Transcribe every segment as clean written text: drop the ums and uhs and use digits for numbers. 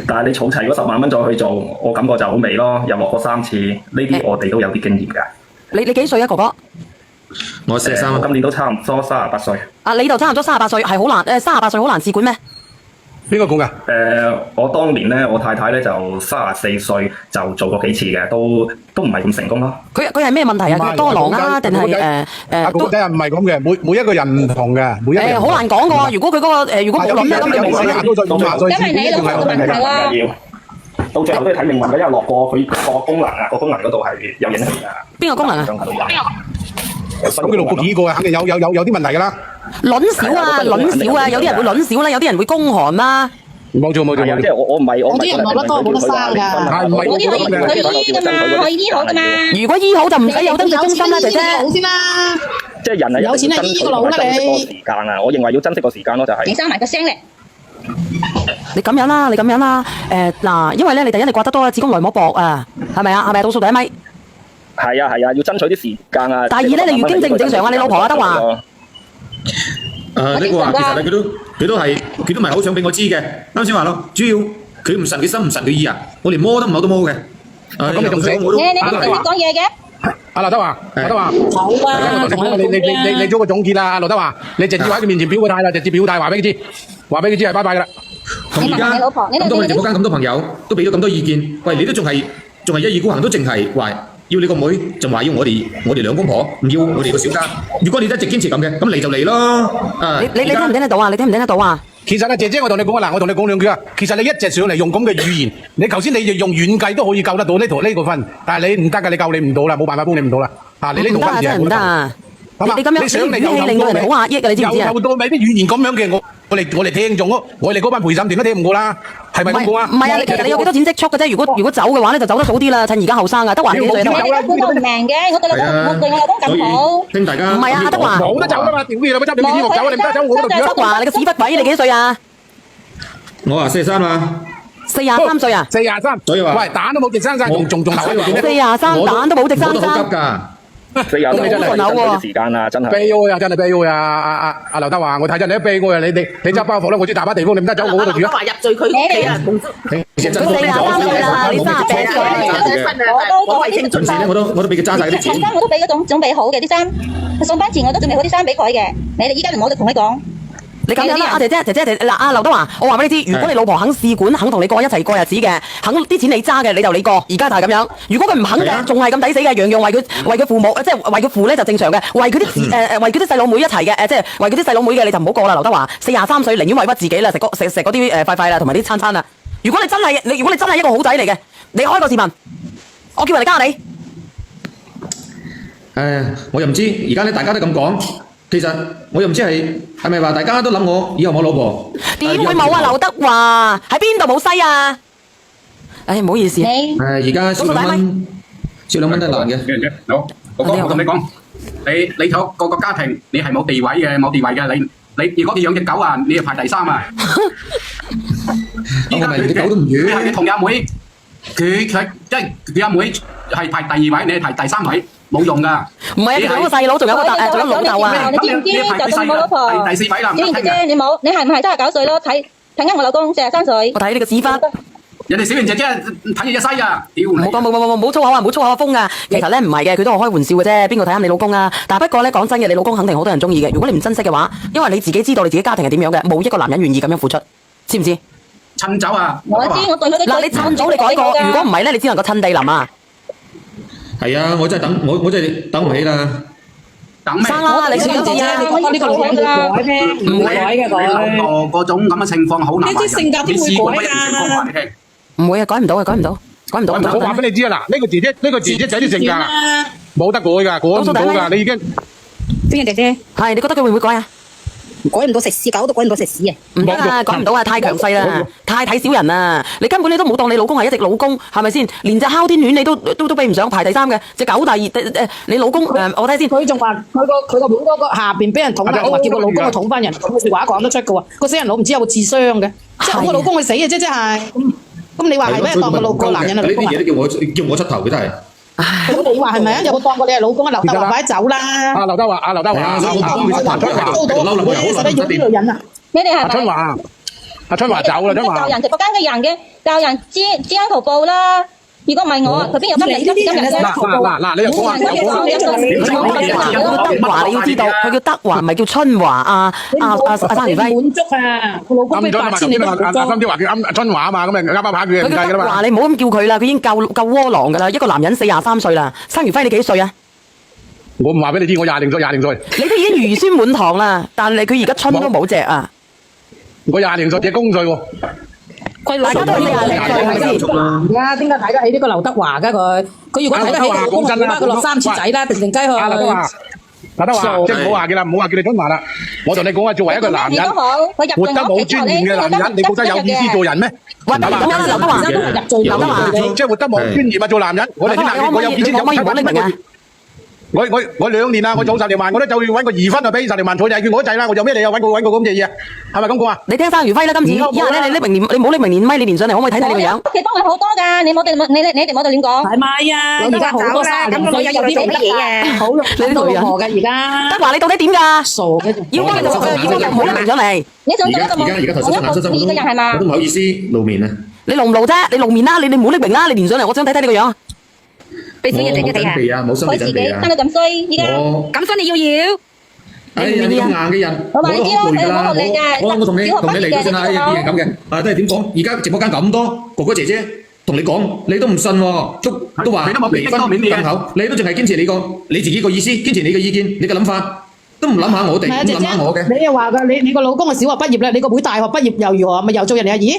但係你儲齊嗰10萬蚊再去做，我感覺就好微咯。又落過3次，呢啲我哋都有啲經驗㗎。你幾歲啊，哥哥？我43，今年都差唔多38歲。啊，你就差唔多38歲，係好難38歲好難試管咩？邊個講㗎？我當年咧，我太太咧就34歲就做過幾次嘅，都唔係咁成功咯。佢係咩問題啊？佢多囊啊，定係哥哥仔唔係咁嘅，每一個人唔同嘅，每一個人好難講嘅喎。如果佢嗰個如果冇諗咧，咁你冇因為你老婆嘅問題啦。到最後都要睇命運嘅，因為落過佢個功能啊，個功能嗰度係有影響㗎。邊個功能啊？咁佢6個幾個啊，肯定有啲問題㗎啦。卵少啊，有啲人會卵少啦，有啲人會宮寒啦。冇錯，即係我唔係我。有啲人落得多冇得生㗎，嗰啲可以醫㗎嘛，可以醫好㗎嘛。如果醫好就唔使有登記中心啦，姐姐。好先啦。即係人係有錢係醫個腦啦你。珍惜個時間啊！我認為要珍惜個時間咯，就係。你生埋個聲咧。你咁樣啦，嗱，因為咧你第一你刮得多子宮內膜薄啊，係咪啊？倒數第1米。係啊，要爭取啲時間啊。第二咧，你月經正唔正常啊？你老婆啊，德華。呢個話其實佢都唔係好想俾我知嘅。啱先話咯，主要佢唔神佢心唔神佢意啊，我連摸都唔係都摸嘅。咁你仲死？你講嘢嘅？阿劉德華，好啊。你做個總結啦，劉德華，你直接喺佢面前表個態啦，直接表態話俾佢知，係拜拜㗎啦。同而家咁多我哋直播間咁多朋友都俾咗咁多意見，喂，你都仲係一意孤行，都淨係話要你個妹，仲話要我哋兩公婆，唔要我哋個小家。如果你一直堅持咁嘅，咁嚟就嚟咯。你聽唔聽得到啊？你聽唔聽得到啊？其實啊，姐姐，我同你講啊，我同你講兩句啊。其實你一直上嚟用咁嘅語言，你頭先你用遠計都可以救得到呢個分，但係你唔得㗎，你救你唔到啦，冇辦法幫你唔到啦。你呢度分真係唔得啊！你咁樣你上嚟又令到人哋好壓抑㗎，你知唔知啊？由到尾啲語言咁樣嘅，我哋聽眾咯，我哋嗰班陪審團都聽唔過啦，係咪咁講啊？唔係啊，其實你有幾多錢積蓄嘅啫？如果走嘅話咧，就走得早啲啦，趁而家後生啊，德華幾歲啊？你根本都唔明嘅，我對我老公咁好。聽大家唔係啊，德華冇得走㗎嘛，屌你老母執你面膜走啊！你唔得走我嗰度住啊！德華，你個屎忽鬼，你幾多歲啊？我話43嘛，43歲啊？43，所以話喂，蛋都冇直生晒，仲留喺度43蛋都冇直生我都好急生。㗎。你有真係爭取啲時間啊！真係。悲哀啊！真係悲哀啊！阿劉德華，我睇真你都悲哀啊！你執包袱啦，我知大把地方，你唔得走我嗰度住啊！德華入罪佢屋企啊！佢43歲啦，你38歲。我為慶祝陣時咧，我都俾佢揸晒啲錢。襯衫我都俾嗰種準備好嘅啲衫，上班前我都準備好啲衫俾佢嘅。你哋依家我就同佢講。你咁樣啦，姐姐，嗱，阿劉德華，我話俾你知，如果你老婆肯試管，肯同你一齊過日子嘅，肯啲錢你揸嘅，你就你過。而家就係咁樣。如果佢唔肯嘅，仲係咁抵死嘅，樣樣為佢父母，即係為佢父咧就正常嘅，為佢啲細佬妹一齊嘅，即係為佢啲細佬妹嘅，你就唔好過啦。劉德華43歲，寧願委屈自己啦，食嗰啲快啦，同埋啲餐啦。如果你真係一個好仔嚟嘅，你開個視頻，我叫人嚟加你。我又唔知，而家咧大家都咁講。其實我又唔知係咪話大家都諗我以後冇老婆？點會冇啊？劉德華喺邊度冇西啊？唉，唔好意思。而家少2蚊，少2蚊都難嘅。好，哥哥，我同你講，你睇個家庭，你係冇地位嘅，你如果你養隻狗啊，你係排第3啊。依家連隻狗都唔養。你同阿妹，佢阿妹係排第2位，你係排第3位。冇用噶，唔係啊！仲有個細佬，仲有老豆啊！你知唔知？就算我老婆，第4位啦，姐姐，你冇，你係唔係39歲咯？睇緊我老公43歲。我睇你個屎忽。人哋小圓姐姐睇你一世啊！屌你！冇粗口啊！冇粗口啊！風噶。其實咧唔係嘅，佢都係開玩笑嘅啫。邊個睇啱你老公啊？但係不過咧講真嘅，你老公肯定好多人中意嘅。如果你唔珍惜嘅話，因為你自己知道你自己家庭係點樣嘅，冇一個男人願意咁樣付出，知唔知？趁走啊！我知，我對佢嗱，你趁早你改過，如果唔係咧，你只能夠趁地淋啊！係啊，我真係等唔起啦。等咩？生啦，你小圓姐姐，呢個老人會改咩？唔會改嘅佢。你老婆嗰種咁嘅情況好難。呢啲性格點會改㗎？唔會啊，改唔到啊，改唔到。我話俾你知啊，嗱，呢個姐姐仔啲性格冇得改㗎，改唔到㗎，你已經。邊個姐姐？係，你覺得佢會唔會改啊？改唔到食屎，狗都改唔到食屎啊！唔得啊，改唔到啊，太強勢啦，太睇小人啦！你根本你都冇當你老公係一隻老公，係咪先？連隻哮天犬你都比唔上，排第3嘅隻狗第2，你老公我睇先。佢仲話佢個妹嗰個下邊俾人捅啦，同埋叫個老公去捅翻人，咁嘅説話講得出嘅喎。個死人佬唔知有冇智商嘅，即係個老公去死嘅啫，即係。咁你話係咩？當個男人係老公啊？呢啲嘢都叫我出頭嘅真係。咁你話係咪啊？有冇當過你係老公啊？劉德華快走啦！阿劉德華，你哋係咪？阿春華走啦，春華教。人直播間嘅人嘅，教人知恩圖報啦。如果唔係我，佢邊有今日嘅？嗱，你又講話，德華你要知道，佢叫德華，唔係叫春華。生如輝，滿足啊！個老公俾8,000你都唔啱啲話叫春華啊嘛，咁咪啱把佢唔佢叫計噶啦嘛。德華，你唔好咁叫佢啦，佢已經夠窩囊噶啦。一個男人43歲啦，生如輝你幾歲啊？我唔話俾你知，我20歲。你都已經乳酸滿堂啦，但係佢而家春都冇隻啊！我20歲，隻公歲喎。大家都係20歲，係咪先？而家點解睇得起呢個劉德華㗎佢？佢如果睇得起個老公，點解佢落3次仔啦？定雞去？劉德華，即係唔好話佢啦，唔好話叫你春華啦。我同你講啊，作為一個男人，活得冇尊嚴嘅男人，你覺得有意思做人咩？喂，咁樣劉德華，劉德華，即係活得冇尊嚴啊！做男人，我哋啲男人，我有2000有700蚊一個月。我2年啦，我做10年萬，我都就要搵個2分就俾10年萬坐就叫我一制啦，我有咩理由搵個咁嘅嘢啊？係咪咁講啊？你聽生如輝啦，今次，以後咧你唔好拎明年咪，你連上嚟可唔可以睇睇你個樣？屋企幫佢好多㗎，你哋冇得亂講。係咪啊？而家好多晒，咁個女人有啲乜嘢啊？好多老婆㗎而家。德華你到底點㗎？傻嘅，要幫你做佢，要唔好拎明上嚟。你想做一個冇而家頭先一個意嘅人係嘛？我都唔好意思露面啊！你露唔露啫？你露面啦，你唔好拎明啦，你連上嚟，我想睇睇你個樣。俾小嘢睇一睇啊！冇心理準佢自己備啊！生到咁衰，依家咁衰你要？哎呀，你咁硬嘅人，我話你知咯，佢好學你㗎。我同你嚟咗先啦，啲人咁嘅，都係點講？而家直播間咁多哥哥姐姐同你講，你都唔信喎，都話離婚咁口，你都淨係堅持你自己個意思，堅持你嘅意見，你嘅諗法，都唔諗下我哋，唔諗下我嘅。你又話㗎，你個老公係小學畢業啦，你個妹大學畢業又如何？咪又做人哋阿姨？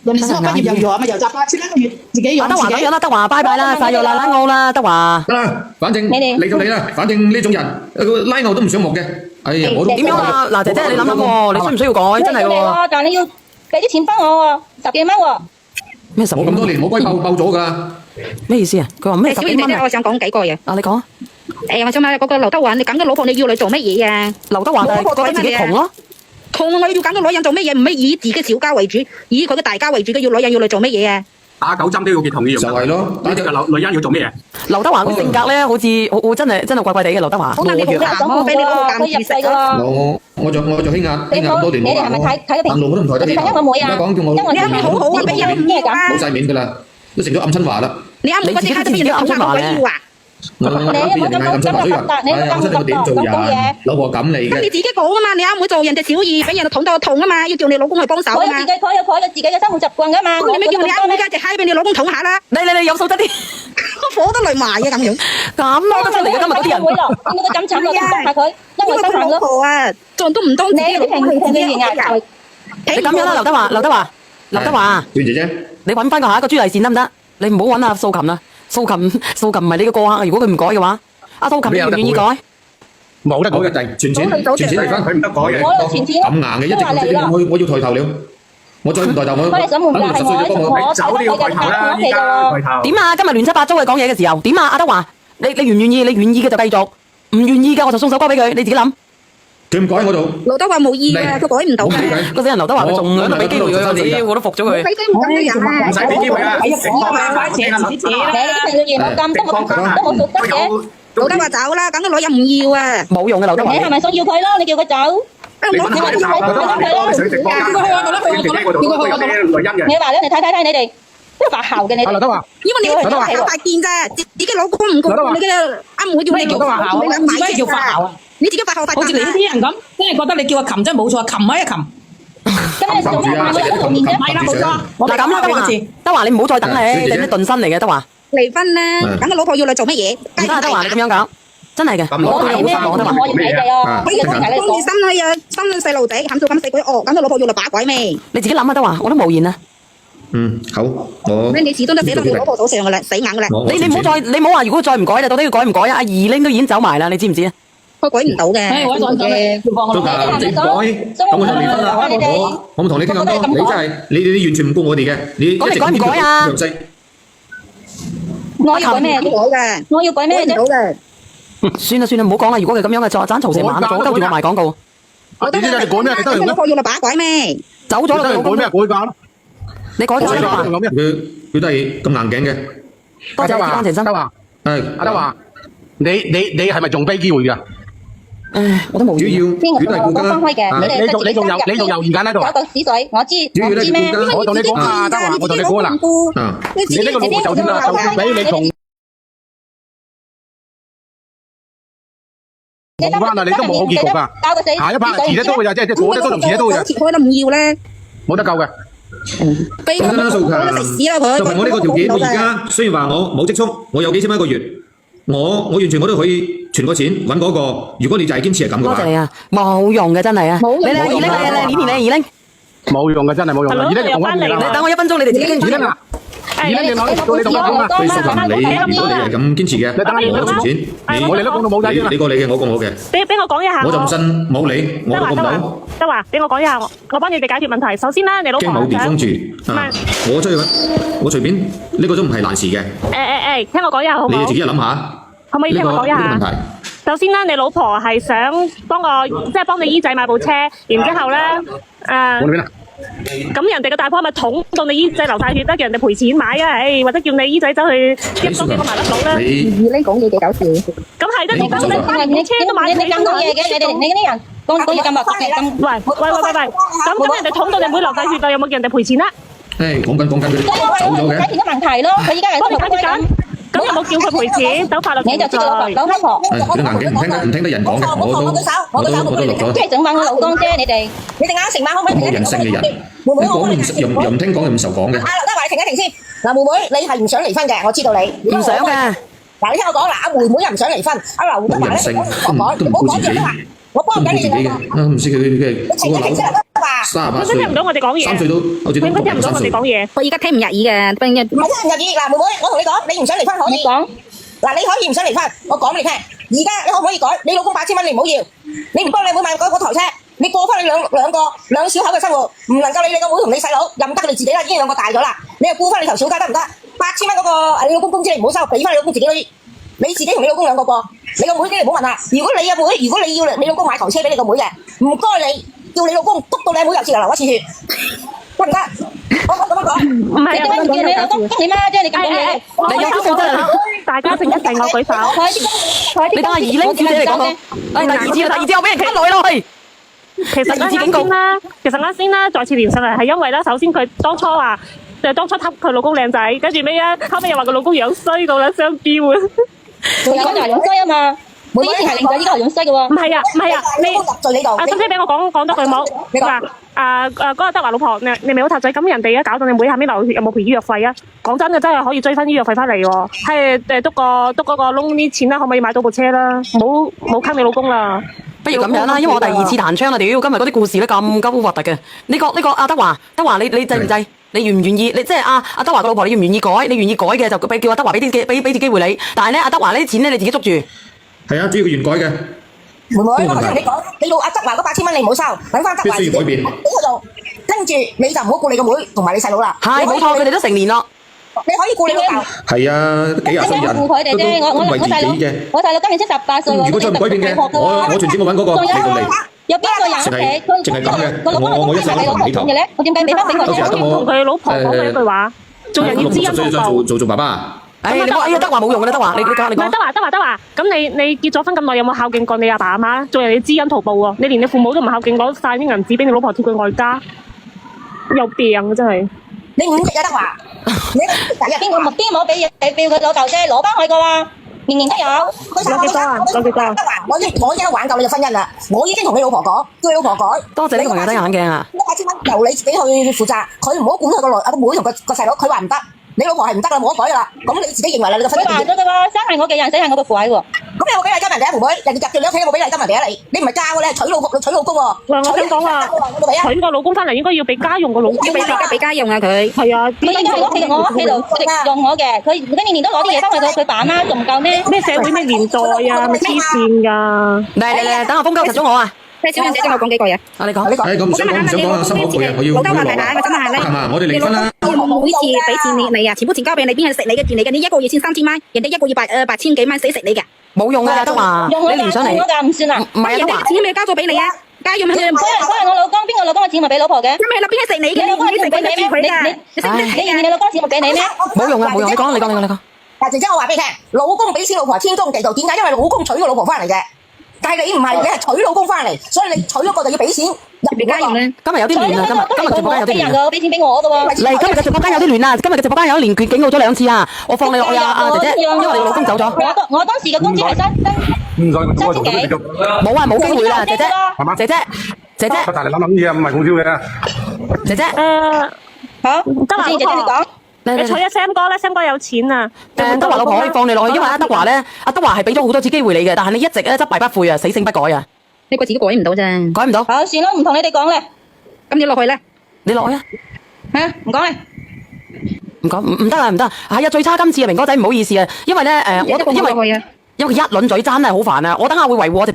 人哋小學畢業又如何？咪又集8千一個月，自己養德華自己。咁樣啦，德華拜拜啦，晒咗啦，拉我啦，德華。得啦，反正嚟就嚟啦，反正呢種人拉我都唔想目嘅。哎呀，我都點樣啊？嗱，姐姐你諗諗喎，你需唔需要改？真係喎。但係你要俾啲錢翻我喎，10幾蚊喎。咩10幾蚊？我咁多年冇龜爆咗㗎。咩意思啊？佢話咩10幾蚊啊？我想講幾個嘢。啊，你講啊。我想問嗰個劉德華，你揀個老婆，你要嚟做乜嘢啊？劉德華就係覺得自己窮咯。窮我要揀個女人做乜嘢？唔係以自己小家為主，以佢嘅大家為主嘅，要女人要嚟做乜嘢啊？打9針都要結同意用。就係咯，呢個女人要做咩嘢？劉德華個性格咧，好似真係怪怪地嘅劉德華。好難你好難咯，俾你攞個鑑識啊！我就欺壓咁多年，你哋係咪睇得平？行路我都唔抬得起。你睇我妹啊！而家講叫我因為你好好啊，俾人咩㗎？冇晒面㗎啦，都成咗暗親華啦。你啱嗰隻蝦都俾人捅下鬼要啊！我邊人嗌暗親華所以話，我真係點做人？老婆咁嚟咁你嘅。自己講啊嘛，你啱會做人哋小二，俾人捅到痛啊嘛，要叫你老公去幫手啊嘛。佢有自己嘅生活習慣㗎嘛。咁你咪叫你啱而家隻蝦俾你老公捅下啦。你有素質啲，火都嚟埋啊咁樣。咁咯得出嚟嘅今日嗰啲人。會咯，見到佢咁慘，我幫下佢，因為佢老心疼咯。婆啊，做都唔當自己你平啊！你咁樣啦，劉德華，段姐姐，你揾翻個下一個朱麗倩得唔得？你唔好揾阿素琴啦，素琴唔係你嘅過客，如果佢唔改嘅話，阿素琴你願唔願意改？冇得改嘅，存錢嚟翻，佢唔得改嘅。我存錢咁硬嘅，一直咁積，我要抬頭了，我再唔抬頭我我哋想換價係我走都要抬頭啦，依家抬頭。點啊？今日亂七八糟嘅講嘢嘅時候，點啊？阿德華，你願唔願意？你願意嘅就繼續，唔願意嘅我就送首歌俾佢，你自己諗。佢唔改我度。劉德華冇意嘅，佢改唔到嘅。嗰死人劉德華佢仲喺度俾機會佢，我都服咗佢。俾機會咁嘅人啊！唔使俾機會啊！你啲朋友冇咁，都冇素質嘅。劉德華走啦，咁個女人唔要啊！冇用嘅劉德華。你係咪想要佢咯？你叫佢走。你揾下炒佢咯，你想直播間，叫姐姐嗰度都有啲女人嘅。你話咧，你睇你哋都發姣嘅你哋。劉德華，因為你個頭係大件咋，自己老公唔顧，你嘅阿妹要你劉德華姣，你自己叫發姣啊！你自己發姣發好似你呢啲人咁，真係覺得你叫阿琴真係冇錯，琴咪一琴。咁你做咩扮佢同面啫？係啦，冇錯。我係咁啦，德華你唔好再等啦，你係啲頓身嚟嘅德華。離婚啦，咁個老婆要你做乜嘢？而家德華你咁樣講，真係嘅，我對你好失望德華。我要睇你啊！可以幫你心虛啊，心細路仔冚到咁死鬼惡，咁個老婆要嚟把鬼咩？你自己諗啊，德華，我都無言啊。好，我咩？你始終都死到你老婆手上噶啦，死硬噶啦。你唔好再，你唔好話如果再唔改啦，到底要改唔改啊？阿二玲都已經走埋啦，你知唔知啊？佢改唔到嘅。我再講，要放我都落唔整改，咁我就離婚啦。我唔同你傾咁多，你真係你完全唔顧我哋嘅，你一直改唔改啊？強勢。我要改咩？我要改咩啫？算啦，唔好講啦。如果佢咁樣嘅，盞嘈成晚，阻鳩住我賣廣告。你知你改咩？你得咁老婆要嚟把鬼咩？走咗啦，改咩？改價咯。你改咗啦，佢都係咁硬頸嘅。多謝安晴生。德華，阿德華，你係咪仲俾機會㗎？唉，我都冇主要語。主要係顧家我開嘅，啊你哋你仲猶豫緊喺度啊？有嚿屎水，我知主要咧我知咩？顧家我同你講啊，德華，我同你講啦，啊，你呢個老婆就算啦，就算俾你同翻啦，你都冇好結局㗎。交個死下一 part 遲啲都會有，即係我都同遲啲都會有，開得唔要咧，冇得救嘅。俾講真啦，素強，食屎啦佢！就憑我呢個條件，我而家雖然話我冇積蓄，我有幾千蚊一個月，我完全我都可以存個錢揾嗰個。如果你就係堅持係咁嘅話，多謝你啊，冇用嘅真係啊。冇用你二拎，你二拎。冇用嘅，真係冇用嘅。而家同我你等我1分鐘，你哋自己傾住。而家你攞到你同我講啦。所以素強，你如果你係咁堅持嘅，我都存錢。我哋都講到冇仔啦。你過你嘅，我過我嘅。俾我講一下，我就唔信冇你，我都過唔到。德華，俾我講一下，我幫你哋解決問題。首先咧，你老婆驚冇地方住啊！我出去揾，我隨便呢個都唔係難事嘅。聽我講一下好唔好？你自己諗下，可唔可以聽我講一下？呢個問題。首先咧，你老婆係想幫你姨仔買部車，然之後咧咁人哋嘅大婆咪捅到你姨仔流晒血，得叫人哋賠錢買啊！或者叫你姨仔走去入多幾個麻甩佬啦。二拎講嘢幾搞笑。咁係得，你車都買你咁多嘢嘅，你嗰啲人講嘢咁密嘅咁。喂，咁人哋捅到你妹流晒血啊，有冇叫人哋賠錢啊？講緊佢走咗嘅。解決咗問題咯，佢依家係幫你解決緊。咁有冇叫佢賠錢？走法律程序。你就知道老黑婆。佢啲硬頸唔聽得人講嘅，我都錄咗。即係整晚我老公啫，你哋啱成晚可唔可以？冇人性嘅人，你講又唔聽講又唔受講嘅。阿劉德華，停一停先。嗱，妹妹，你係唔想離婚嘅，我知道你。唔想嘅。嗱，你聽我講，嗱，阿妹妹又唔想離婚，阿劉德華咧，都唔顧自己，我幫緊你哋。唔識佢嘅嗰個樓38歲，聽唔到我哋講嘢。3歲都好似都聽唔到我哋講嘢。我而家聽唔入耳嘅，聽唔入耳。嗱，妹妹，我同你講，你唔想離婚可以講。嗱，你可以唔想離婚，我講俾你聽。而家你可唔可以改？你老公8000蚊你唔好要，你唔幫你妹買嗰台車，你過翻你兩小口嘅生活，唔能夠你個妹同你細佬，任得你自己啦，已經兩個大咗啦，你又顧翻你頭小家得唔得？8000蚊嗰個你老公工資你唔好收，俾翻你老公自己嗰啲，你自己同你老公兩個過，你個妹你唔好問啊。如果你阿妹，如果你要你老公買台車俾你個妹嘅，唔該你叫你老公督到你阿妹又似流一次血，得唔得？我咁樣講，唔係啊，叫你老公你媽啫，你咁講嘢。你有數真係。大家請一齊我舉手。你等阿二拎小姐嚟講講。第二次我俾人企落去咯，係。其實啱先啦，再次連上嚟係因為咧，首先佢當初話，當初佢老公靚仔，跟住尾啊，後尾又話佢老公樣衰到啦，雙標啊。佢講就係樣衰啊嘛。我以前係靚仔，依家係樣衰嘅喎。唔係啊，你使唔使俾我講多句冇？嗱，嗰個德華老婆，你咪好插嘴，咁人哋而家搞到你妹下面流血，有冇賠醫藥費啊？講真嘅，真係可以追翻醫藥費翻嚟喎。係篤嗰個窿啲錢啦，可唔可以買到部車啦？冇坑你老公啦。不如咁樣啦，因為我第二次彈槍啦，屌！今日嗰啲故事咧咁鳩核突嘅。呢個阿德華，你制唔制？你願唔願意？你即係阿德華個老婆，你願唔願意改？你願意改嘅就叫阿德華俾啲機會你。但係咧，阿德華呢啲錢咧，你自己捉住。係啊，主要佢原改嘅。妹妹，我同你講，你老阿德華嗰8000蚊你唔好收，等翻德華。必須要改變。呢個做，跟住你就唔好顧你個妹同埋你細佬啦。係冇錯，佢哋都成年咯。你可以顧你老豆。係啊，幾廿歲人，顧佢哋啫。我細佬今年先18歲。如果再唔改變嘅，我存錢我揾嗰個嚟到嚟。有邊個人屋企淨係咁嘅？我一世都唔起頭嘅咧，我點解俾翻俾佢啫？同佢老婆講一句話，做人要知恩圖報。做爸爸。你講德華冇用嘅啦，德華，你講。唔係德華，咁你結咗婚咁耐，有冇孝敬過你阿爸阿媽？做人要知恩圖報喎，你連你父母都唔孝敬，攞晒啲銀紙俾你老婆貼佢外家，有病啊真係！你5億啊德華，你邊個冇俾佢老豆啫，攞翻去噶喎，年年都有。攞幾多啊？攞幾多啊？德華，我已經挽救你嘅婚姻啦，我已經同你老婆講，叫你老婆改。多謝呢個朋友得眼鏡啊！ 8000蚊由你自己去負責，佢唔好管佢個阿妹同個細佬，佢話唔得。你老婆係唔得啦，冇得改噶啦。咁你自己認為啦，你個婚姻。佢話咗噶喎，生係我嘅人，死係我個父位喎。咁你有冇俾禮金人哋啊，妹妹？人哋入住你屋企有冇俾禮金人哋啊？你唔係嫁喎，你係娶老公喎。喂，我想講啊，娶個老公翻嚟應該要俾家用個老公。要俾家用啊佢。係啊，佢應該喺我屋企度用我嘅，佢年年都攞啲嘢翻去佢爸媽，仲唔夠咩？咩社會咩年代啊？咪黐線㗎！嚟，等下風哥及咗我啊！小楊姐聽我講幾句嘢。你講。咁唔想講啊，心口攰啊，我要老豆話太太，我想問下咧。係嘛，我哋離婚啦。每次俾錢你啊，全部錢交俾你，邊係食你嘅錢嚟嘅？你一個月先3000蚊，人哋一個月8000幾蚊死食你嘅。冇用㗎，德華，你連上嚟。用我㗎，唔算啦。唔係啊，德華。錢咪交咗俾你啊？家用咪。嗰係我老公，邊個老公嘅錢咪俾老婆嘅？咁咪啦，邊係食你嘅？你老公嘅錢俾你咩？你老公錢咪俾你咩？冇用啊，冇用，你講。嗱，姐姐我話俾你聽，老公俾錢老婆係天公地道，點解？因為老公娶個老婆翻嚟嘅。但係你唔係，你係娶老公翻嚟，所以你娶嗰個就要俾錢入邊嗰個。今日有啲亂啊！今日直播間有啲亂啊！俾錢俾我嘅喎。嚟，今日嘅直播間有啲亂啊！今日嘅直播間有連警告咗2次啊！我放你落去啊，姐姐，因為你老公走咗。我當時嘅工資係3千幾。冇啊，冇機會啦，姐姐，姐姐，大嚟諗嘢啊，唔係講笑嘅。姐姐，好，德華姐姐你講。你娶咗 Sam 哥咧，Sam 哥有錢啊！德華老婆可以放你落去，因為阿德華咧，阿德華係俾咗好多次機會你嘅，但係你一直咧執敗不悔啊，死性不改啊！你個自己改唔到啫，改唔到。好，算啦，唔同你哋講咧。咁你落去咧？你落去啊！嚇，唔講啦。唔講唔得啊，唔得！係啊，最差今次啊，明哥仔唔好意思啊，因為咧我因為一輪嘴真係好煩啊，我等下會維護我哋。